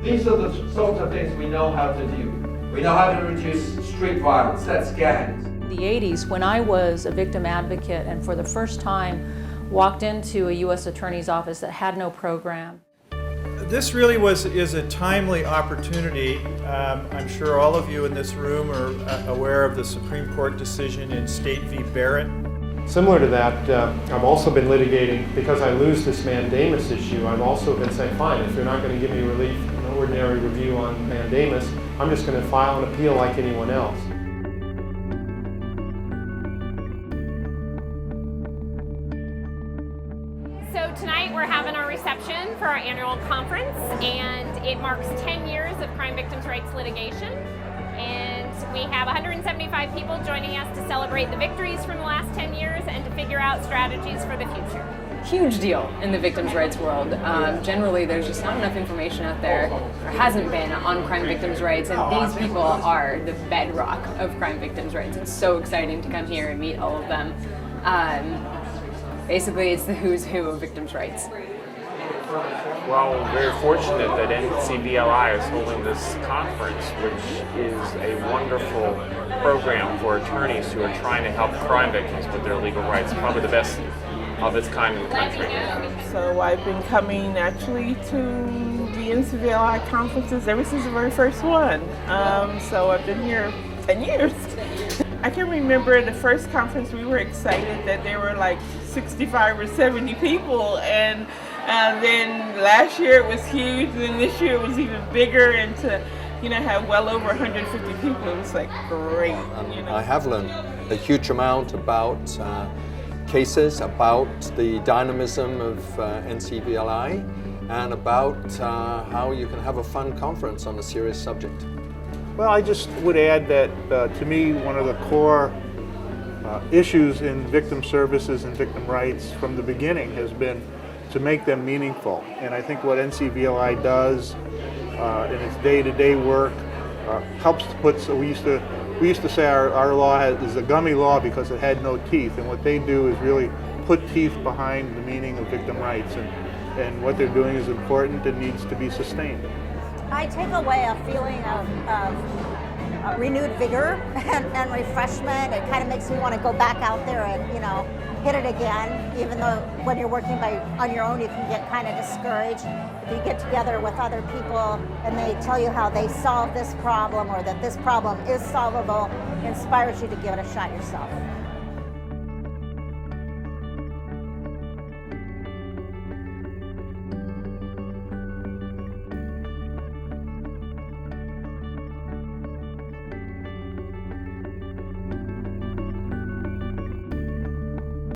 These are the sorts of things we know how to do. We know how to reduce street violence, that's gangs. The 80s, when I was a victim advocate and for the first time walked into a U.S. Attorney's office that had no program. This really is a timely opportunity. I'm sure all of you in this room are aware of the Supreme Court decision in State v. Barrett. Similar to that, I've also been litigating, because I lose this mandamus issue, I've also been saying, fine, if you're not going to give me relief, an ordinary review on mandamus, I'm just going to file an appeal like anyone else. So tonight we're having our reception for our annual conference, and it marks 10 years of crime victims' rights litigation. And we have 175 people joining us to celebrate the victories from the last 10 years and to figure out strategies for the future. Huge deal in the victims' rights world. Generally, there's just not enough information out there, or hasn't been, on crime victims' rights, and these people are the bedrock of crime victims' rights. It's so exciting to come here and meet all of them. Basically, it's the who's who of victims' rights. Well, we're very fortunate that NCVLI is holding this conference, which is a wonderful program for attorneys who are trying to help crime victims with their legal rights. Probably the best of its kind in the country. So I've been coming actually to the NCVLI conferences ever since the very first one. So I've been here 10 years. I can remember the first conference we were excited that there were like 65 or 70 people, and then last year it was huge, and then this year it was even bigger, and to have well over 150 people, it was like great. I have learned a huge amount about cases, about the dynamism of NCVLI, and about how you can have a fun conference on a serious subject. Well, I just would add that to me, one of the core issues in victim services and victim rights from the beginning has been to make them meaningful. And I think what NCVLI does in its day-to-day work helps to put, so we used to say our law is a gummy law because it had no teeth, and what they do is really put teeth behind the meaning of victim rights, and what they're doing is important and needs to be sustained. I take away a feeling of renewed vigor and refreshment. It kind of makes me want to go back out there and hit it again, even though when you're working on your own you can get kind of discouraged. If you get together with other people and they tell you how they solved this problem or that this problem is solvable, it inspires you to give it a shot yourself.